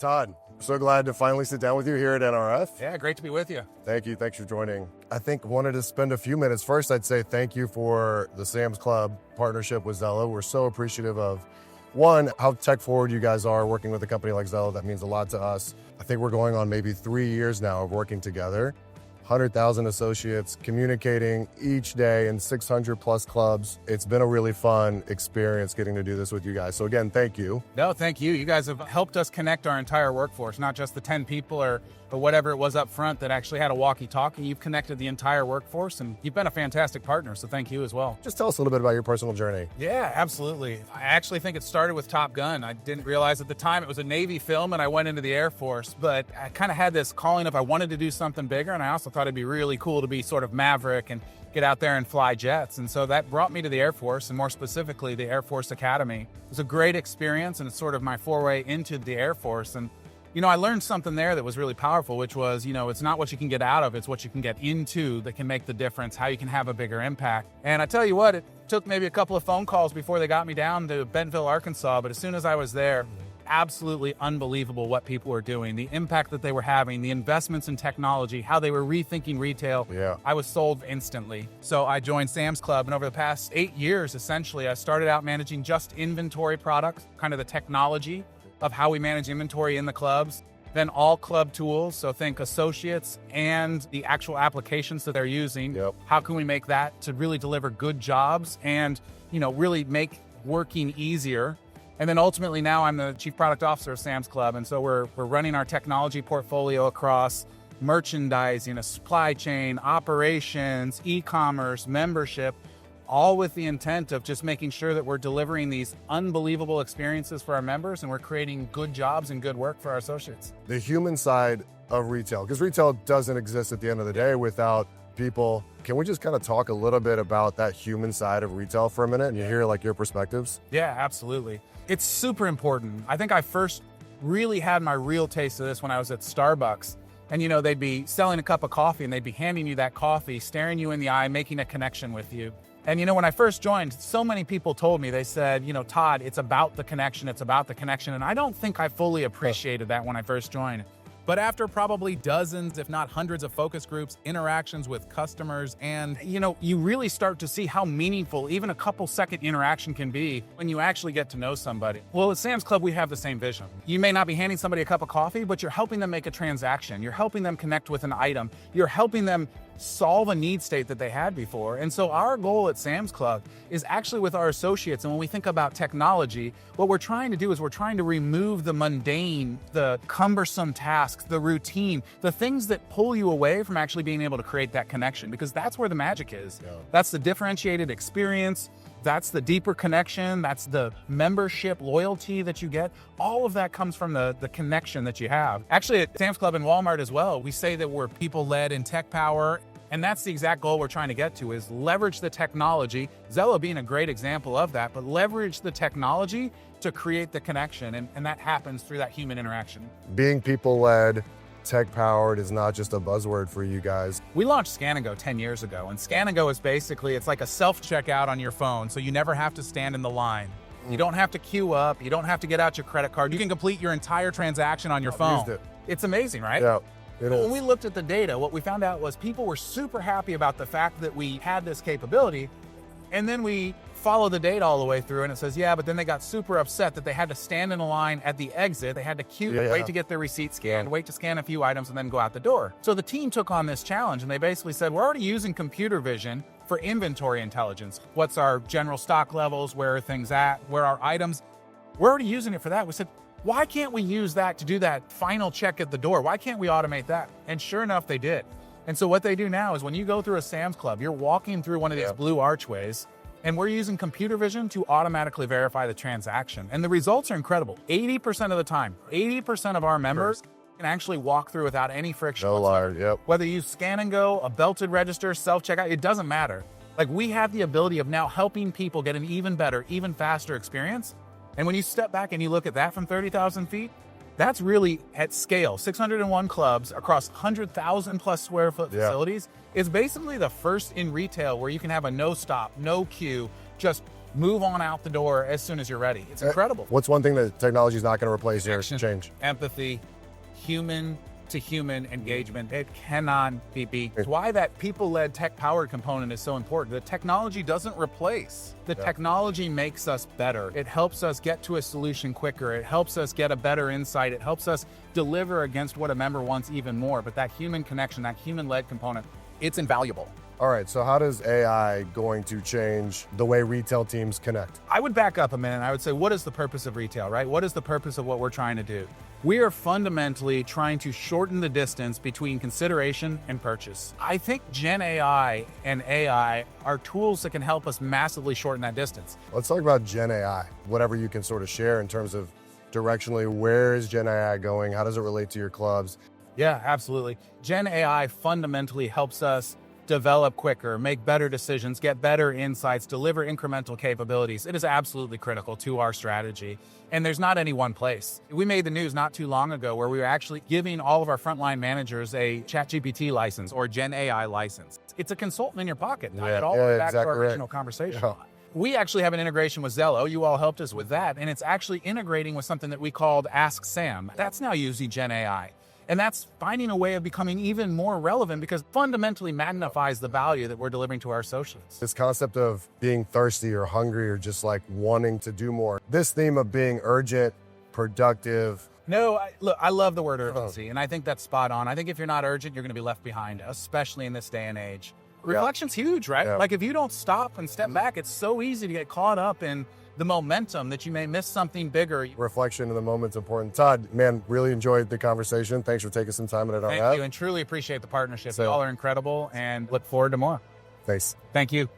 Todd, so glad to finally sit down with you here at NRF. Yeah, great to be with you. Thank you. Thanks for joining. I think wanted to spend a few minutes. First, I'd say thank you for the Sam's Club partnership with Zello. We're so appreciative of, one, how tech forward you guys are working with a company like Zello. That means a lot to us. I think we're going on maybe 3 years now of working together. 100,000 associates communicating each day in 600 plus clubs. It's been a really fun experience getting to do this with you guys. So again, thank you. No, thank you. You guys have helped us connect our entire workforce, not just the 10 people or whatever it was up front that actually had a walkie-talkie. You've connected the entire workforce, and you've been a fantastic partner, so thank you as well. Just tell us a little bit about your personal journey. Yeah, absolutely. I actually think it started with Top Gun. I didn't realize at the time it was a Navy film, and I went into the Air Force, but I kind of had this calling of I wanted to do something bigger, and I also thought it'd be really cool to be sort of maverick and get out there and fly jets. And so that brought me to the Air Force, and more specifically, the Air Force Academy. It was a great experience, and it's sort of my foray into the Air Force. And I learned something there that was really powerful, which was, it's not what you can get out of, it's what you can get into that can make the difference, how you can have a bigger impact. And I tell you what, it took maybe a couple of phone calls before they got me down to Bentonville, Arkansas, but as soon as I was there, absolutely unbelievable what people were doing, the impact that they were having, the investments in technology, how they were rethinking retail. Yeah. I was sold instantly. So I joined Sam's Club, and over the past 8 years, essentially, I started out managing just inventory products, kind of the technology of how we manage inventory in the clubs, then all club tools, so think associates and the actual applications that they're using. Yep. How can we make that to really deliver good jobs and, really make working easier? And then ultimately now I'm the Chief Product Officer of Sam's Club, and so we're running our technology portfolio across merchandising, a supply chain, operations, e-commerce, membership, all with the intent of just making sure that we're delivering these unbelievable experiences for our members and we're creating good jobs and good work for our associates. The human side of retail, because retail doesn't exist at the end of the day without people. Can we just kind of talk a little bit about that human side of retail for a minute and you hear like your perspectives? Yeah, absolutely. It's super important. I think I first really had my real taste of this when I was at Starbucks. And they'd be selling a cup of coffee and they'd be handing you that coffee, staring you in the eye, making a connection with you. And when I first joined, so many people told me, they said, Todd, it's about the connection, it's about the connection. And I don't think I fully appreciated that when I first joined. But after probably dozens, if not hundreds of focus groups, interactions with customers, and you really start to see how meaningful even a couple second interaction can be when you actually get to know somebody. Well, at Sam's Club, we have the same vision. You may not be handing somebody a cup of coffee, but you're helping them make a transaction. You're helping them connect with an item. You're helping them solve a need state that they had before. And so our goal at Sam's Club is actually with our associates. And when we think about technology, what we're trying to do is we're trying to remove the mundane, the cumbersome tasks, the routine, the things that pull you away from actually being able to create that connection, because that's where the magic is. Yeah. That's the differentiated experience. That's the deeper connection. That's the membership loyalty that you get. All of that comes from the connection that you have. Actually, at Sam's Club and Walmart as well, we say that we're people-led and tech power. And that's the exact goal we're trying to get to, is leverage the technology, Zello being a great example of that, but leverage the technology to create the connection. And that happens through that human interaction. Being people-led, tech-powered is not just a buzzword for you guys. We launched Scan and Go 10 years ago, and Scan and Go is basically, it's like a self-checkout on your phone, so you never have to stand in the line. You don't have to queue up. You don't have to get out your credit card. You can complete your entire transaction on your phone. Used it. It's amazing, right? Yeah, it is. When we looked at the data, what we found out was people were super happy about the fact that we had this capability, and then we follow the data all the way through, and it says, yeah, but then they got super upset that they had to stand in a line at the exit. They had to queue, wait to get their receipt scanned, wait to scan a few items, and then go out the door. So the team took on this challenge, and they basically said, we're already using computer vision for inventory intelligence. What's our general stock levels? Where are things at? Where are items? We're already using it for that. We said, why can't we use that to do that final check at the door? Why can't we automate that? And sure enough, they did. And so what they do now is when you go through a Sam's Club, you're walking through one of these blue archways, and we're using computer vision to automatically verify the transaction. And the results are incredible. 80% of the time, 80% of our members can actually walk through without any friction. No liar, yep. Whether you use Scan and Go, a belted register, self-checkout, it doesn't matter. Like, we have the ability of now helping people get an even better, even faster experience. And when you step back and you look at that from 30,000 feet, that's really at scale. 601 clubs across 100,000 plus square foot facilities is basically the first in retail where you can have a no stop, no queue, just move on out the door as soon as you're ready. It's incredible. What's one thing that technology is not going to replace here? Change. Empathy, human to human engagement. It cannot be beat. It's why that people-led tech-powered component is so important. The technology doesn't replace. The technology makes us better. It helps us get to a solution quicker. It helps us get a better insight. It helps us deliver against what a member wants even more. But that human connection, that human-led component, it's invaluable. All right, so how does AI going to change the way retail teams connect? I would back up a minute. I would say, what is the purpose of retail, right? What is the purpose of what we're trying to do? We are fundamentally trying to shorten the distance between consideration and purchase. I think Gen AI and AI are tools that can help us massively shorten that distance. Let's talk about Gen AI. Whatever you can sort of share in terms of directionally, where is Gen AI going? How does it relate to your clubs? Yeah, absolutely. Gen AI fundamentally helps us develop quicker, make better decisions, get better insights, deliver incremental capabilities. It is absolutely critical to our strategy. And there's not any one place. We made the news not too long ago where we were actually giving all of our frontline managers a ChatGPT license or Gen AI license. It's a consultant in your pocket. Not at all back to our original conversation. Yeah. We actually have an integration with Zello. You all helped us with that. And it's actually integrating with something that we called Ask Sam. That's now using Gen AI. And that's finding a way of becoming even more relevant because it fundamentally magnifies the value that we're delivering to our associates. This concept of being thirsty or hungry or just like wanting to do more. This theme of being urgent, productive. No, look, I love the word urgency, and I think that's spot on. I think if you're not urgent, you're going to be left behind, especially in this day and age. Reflection's huge, right? Like if you don't stop and step back, it's so easy to get caught up in the momentum that you may miss something bigger. Reflection in the moment's important. Todd, man, really enjoyed the conversation. Thanks for taking some time at it. Thank you, and truly appreciate the partnership. Y'all are incredible, and look forward to more. Thanks. Thank you.